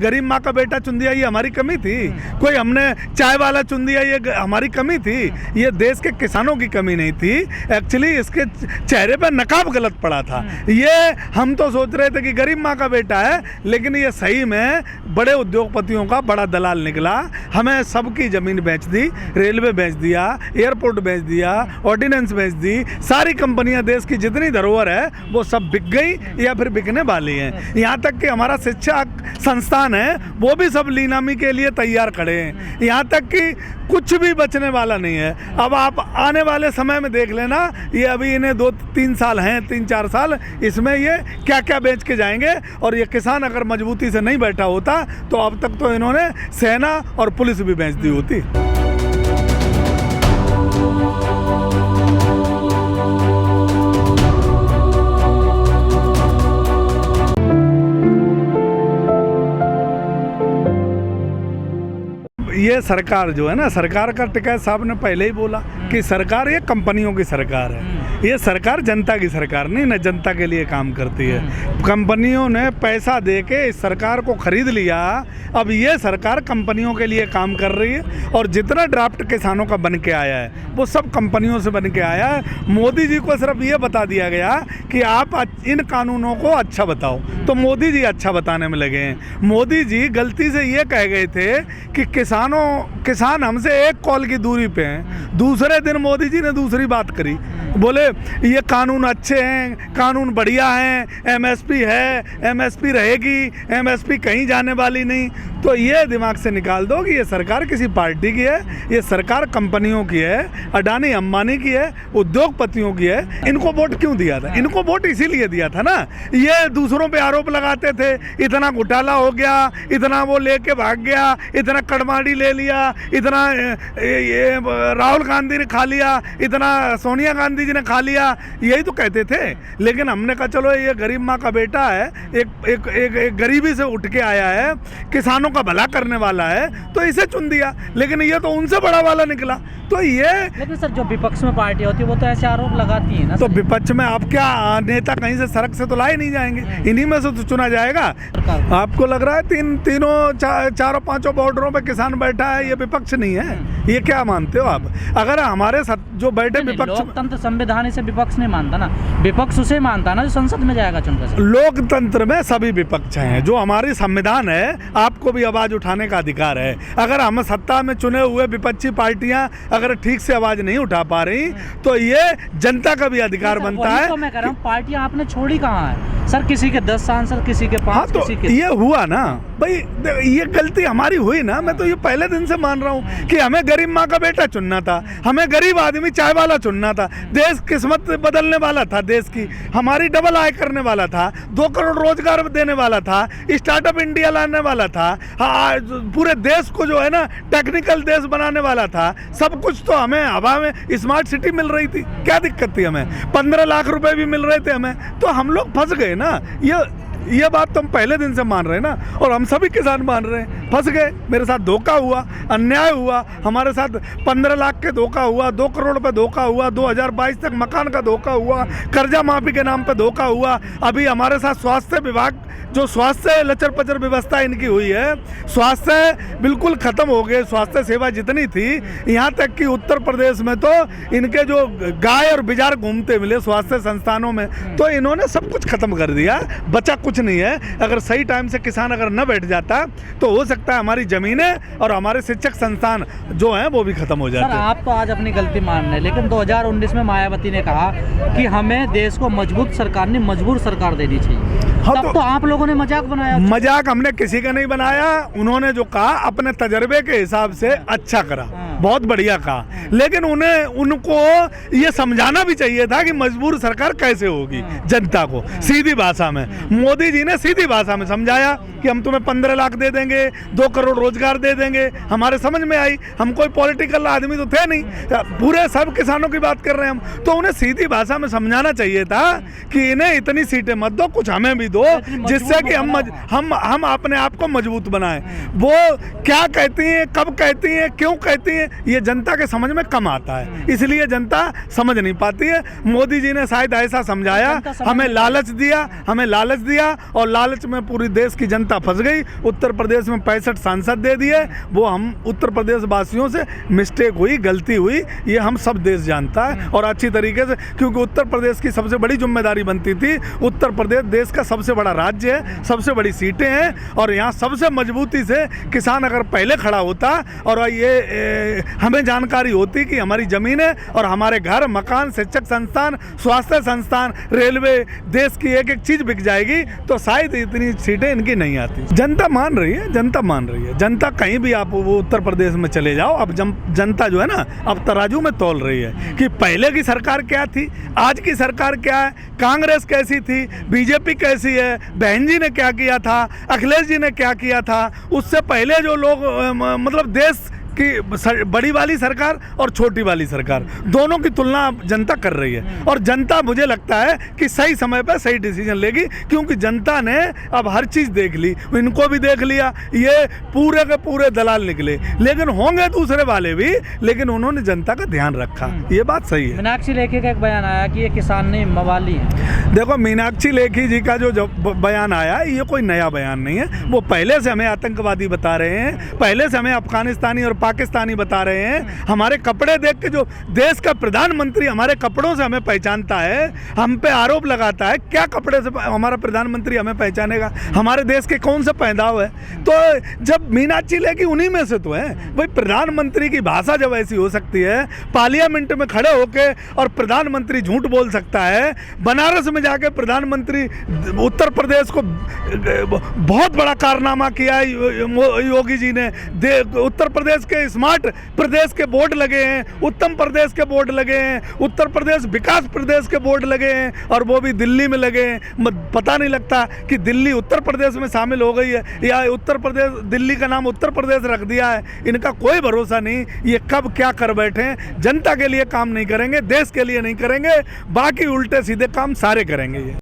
गरीब माँ का बेटा चुन दिया ये हमारी कमी थी? कोई हमने चाय वाला चुन दिया ये हमारी कमी थी? ये देश के किसानों की कमी नहीं थी, एक्चुअली इसके चेहरे पर नकाब गलत पड़ा था। ये हम तो सोच रहे थे कि गरीब माँ का बेटा है, लेकिन ये सही में बड़े उद्योगपतियों का बड़ा दलाल निकला। हमें सबकी ज़मीन बेच दी, रेलवे बेच दिया, एयरपोर्ट बेच दिया, ऑर्डिनेंस बेच दी, सारी कंपनियां देश की जितनी धरोहर है वो सब बिक गई या फिर बिकने वाली हैं। यहाँ तक कि हमारा शिक्षा संस्थान है वो भी सब नीलामी के लिए तैयार खड़े हैं। यहाँ तक कि कुछ भी बचने वाला नहीं है। अब आप आने वाले समय में देख लेना, ये अभी इन्हें 2-3 साल हैं, 3-4 साल, इसमें ये क्या क्या बेच के जाएंगे। और ये किसान अगर मजबूती से नहीं बैठा होता तो अब तक तो इन्होंने सेना और पुलिस भी बेच दी होती। ये सरकार जो है ना, सरकार का टिकैत साहब ने पहले ही बोला कि सरकार ये कंपनियों की सरकार है। ये सरकार जनता की सरकार नहीं, न जनता के लिए काम करती है। कंपनियों ने पैसा दे के इस सरकार को खरीद लिया, अब ये सरकार कंपनियों के लिए काम कर रही है। और जितना ड्राफ्ट किसानों का बन के आया है वो सब कंपनियों से बन के आया है। मोदी जी को सिर्फ ये बता दिया गया कि आप इन कानूनों को अच्छा बताओ, तो मोदी जी अच्छा बताने में लगे हैं। मोदी जी गलती से ये कह गए थे कि किसान हमसे एक कॉल की दूरी पे हैं। दूसरे दिन मोदी जी ने दूसरी बात करी, बोले ये कानून अच्छे हैं, कानून बढ़िया हैं, एमएसपी है, एमएसपी रहेगी, एमएसपी कहीं जाने वाली नहीं। तो ये दिमाग से निकाल दो कि ये सरकार किसी पार्टी की है, ये सरकार कंपनियों की है, अडानी अंबानी की है, उद्योगपतियों की है। इनको वोट क्यों दिया था? इनको वोट इसीलिए दिया था ना, ये दूसरों पे आरोप लगाते थे, इतना घोटाला हो गया, इतना वो लेके भाग गया, इतना कड़माड़ी ले लिया, इतना ये राहुल गांधी ने खा लिया, इतना सोनिया गांधी जी ने खा लिया, यही तो कहते थे। लेकिन हमने कहा चलो ये गरीब माँ का बेटा है, एक गरीबी से उठ के आया है, किसानों का भला करने वाला है, तो इसे चुन दिया। लेकिन ये तो उनसे बड़ा वाला निकला। तो ये लेकिन सर जो विपक्ष में पार्टी होती है वो तो ऐसे आरोप लगाती है ना। तो विपक्ष में आप क्या नेता कहीं से सड़क से तो लाए नहीं जाएंगे, इन्हीं में से तो चुना जाएगा। आपको लग रहा है चारों पांचों बॉर्डरों पे किसान बैठा है, ये विपक्ष नहीं है? ये क्या मानते हो आप? अगर हमारे साथ जो बैठे विपक्ष, लोकतंत्र संविधान इसे विपक्ष नहीं मानता ना, विपक्ष उसे मानता ना जो संसद में जाएगा चुनकर। लोकतंत्र में सभी विपक्ष हैं। जो हमारी संविधान है, आपको भी आवाज उठाने का अधिकार है। अगर हम सत्ता में चुने हुए विपक्षी पार्टियां अगर ठीक से आवाज नहीं उठा पा रही तो ये जनता का भी अधिकार बनता है। तो मैं कह रहा हूँ पार्टियां आपने छोड़ी कहाँ है सर? किसी के 10 सांसद, किसी के 5, तो किसी के... ये हुआ ना भाई, ये गलती हमारी हुई ना। मैं तो ये पहले दिन से मान रहा हूँ कि हमें गरीब माँ का बेटा चुनना था, हमें गरीब आदमी चाय वाला चुनना था। देश किस्मत बदलने वाला था, देश की हमारी डबल आय करने वाला था, 2 करोड़ रोजगार देने वाला था, स्टार्टअप इंडिया लाने वाला था, पूरे देश को जो है ना टेक्निकल देश बनाने वाला था। सब कुछ तो हमें हवा में स्मार्ट सिटी मिल रही थी, क्या दिक्कत थी? हमें 15 लाख रुपए भी मिल रहे थे हमें, तो हम लोग फंस गए ना। ये बात तो हम पहले दिन से मान रहे हैं ना, और हम सभी किसान मान रहे हैं। फंस गए, मेरे साथ धोखा हुआ, अन्याय हुआ, हमारे साथ 15 लाख के धोखा हुआ, 2 करोड़ पे धोखा हुआ, 2022 तक मकान का धोखा हुआ, कर्जा माफी के नाम पे धोखा हुआ। अभी हमारे साथ स्वास्थ्य विभाग, जो स्वास्थ्य लचर पचर व्यवस्था इनकी हुई है, स्वास्थ्य बिल्कुल खत्म हो गए। स्वास्थ्य सेवा जितनी थी, यहाँ तक कि उत्तर प्रदेश में तो इनके जो गाय और बिजार घूमते मिले स्वास्थ्य संस्थानों में, तो इन्होंने सब कुछ खत्म कर दिया, बचा कुछ नहीं है। अगर सही टाइम से किसान अगर न बैठ जाता तो हो सकता है हमारी जमीनें और हमारे शिक्षक संस्थान जो हैं वो भी खत्म हो जाते। सर आप तो आज अपनी गलती मान रहे हैं, लेकिन 2019 में मायावती ने कहा कि हमें देश को मजबूत सरकार नहीं मजबूर सरकार देनी चाहिए। हाँ, तब तो आप लोगों ने मजाक बनाया। मजाक हमने किसी का नहीं बनाया। उन्होंने जो कहा अपने तजर्बे के हिसाब से अच्छा करा, बहुत बढ़िया कहा, लेकिन उनको ये समझाना भी चाहिए था कि मजबूर सरकार कैसे होगी जनता को, सीधी भाषा में। मोदी जी ने सीधी भाषा में समझाया कि हम तुम्हें 15 लाख दे देंगे, 2 करोड़ रोजगार दे देंगे। हमारे समझ में आई, हम कोई पॉलिटिकल आदमी तो थे नहीं, पूरे सब किसानों की बात कर रहे हैं हम, तो उन्हें सीधी भाषा में समझाना चाहिए था कि इन्हें इतनी सीटें मत दो, कुछ हमें भी दो, जिससे कि हम अपने आप को मजबूत बनाएं। वो क्या कहती हैं, कब कहती हैं, क्यों कहती हैं, ये जनता के समझ में कम आता है, इसलिए जनता समझ नहीं पाती है। मोदी जी ने शायद ऐसा समझाया, हमें लालच दिया और लालच में पूरी देश की जनता फंस गई। उत्तर प्रदेश में 65 सांसद दे दिए, वो हम उत्तर प्रदेश वासियों से मिस्टेक हुई, गलती हुई, ये हम सब देश जानता है और अच्छी तरीके से, क्योंकि उत्तर प्रदेश की सबसे बड़ी जिम्मेदारी बनती थी। उत्तर प्रदेश देश का सबसे बड़ा राज्य है, सबसे बड़ी सीटें हैं और यहाँ सबसे मजबूती से किसान अगर पहले खड़ा होता और ये हमें जानकारी होती कि हमारी ज़मीनें और हमारे घर, मकान, शिक्षक संस्थान, स्वास्थ्य संस्थान, रेलवे, देश की एक एक चीज़ बिक जाएगी, तो शायद इतनी सीटें इनकी नहीं आती। जनता मान रही है, जनता कहीं भी आप वो उत्तर प्रदेश में चले जाओ, अब जनता जो है ना, अब तराजू में तौल रही है कि पहले की सरकार क्या थी, आज की सरकार क्या है, कांग्रेस कैसी थी, बीजेपी कैसी है, बहन जी ने क्या किया था, अखिलेश जी ने क्या किया था, उससे पहले जो लोग मतलब देश की बड़ी वाली सरकार और छोटी वाली सरकार दोनों की तुलना जनता कर रही है और जनता मुझे लगता है कि सही समय पर सही डिसीजन लेगी, क्योंकि जनता ने अब हर चीज़ देख ली, इनको भी देख लिया, ये पूरे के पूरे दलाल निकले, लेकिन होंगे दूसरे वाले भी, लेकिन उन्होंने जनता का ध्यान रखा, ये बात सही है। मीनाक्षी लेखी का एक बयान आया कि ये किसान नहीं मवाली है। देखो, मीनाक्षी लेखी जी का जो बयान आया है, ये कोई नया बयान नहीं है, वो पहले से हमें आतंकवादी बता रहे हैं, पहले से हमें अफगानिस्तानी और पाकिस्तानी बता रहे हैं। हमारे कपड़े देख के जो देश का प्रधानमंत्री हमारे कपड़ों से हमें पहचानता है, हम पे आरोप लगाता है, क्या कपड़े से हमारा प्रधानमंत्री हमें पहचानेगा? हमारे देश के कौन सा पहनाव है? तो जब मीनाक्षी लेखी उन्हीं में से तो है भाई, प्रधानमंत्री की भाषा जब ऐसी हो सकती है, पार्लियामेंट में खड़े होके और प्रधानमंत्री झूठ बोल सकता है, बनारस में जाके प्रधानमंत्री उत्तर प्रदेश को बहुत बड़ा कारनामा किया है योगी जी ने, उत्तर प्रदेश के स्मार्ट प्रदेश के बोर्ड लगे हैं, उत्तम प्रदेश के बोर्ड लगे हैं, उत्तर प्रदेश विकास प्रदेश के बोर्ड लगे हैं और वो भी दिल्ली में लगे हैं। पता नहीं लगता कि दिल्ली उत्तर प्रदेश में शामिल हो गई है या उत्तर प्रदेश, दिल्ली का नाम उत्तर प्रदेश रख दिया है। इनका कोई भरोसा नहीं, ये कब क्या कर बैठे हैं। जनता के लिए काम नहीं करेंगे, देश के लिए नहीं करेंगे, बाकी उल्टे सीधे काम सारे करेंगे ये।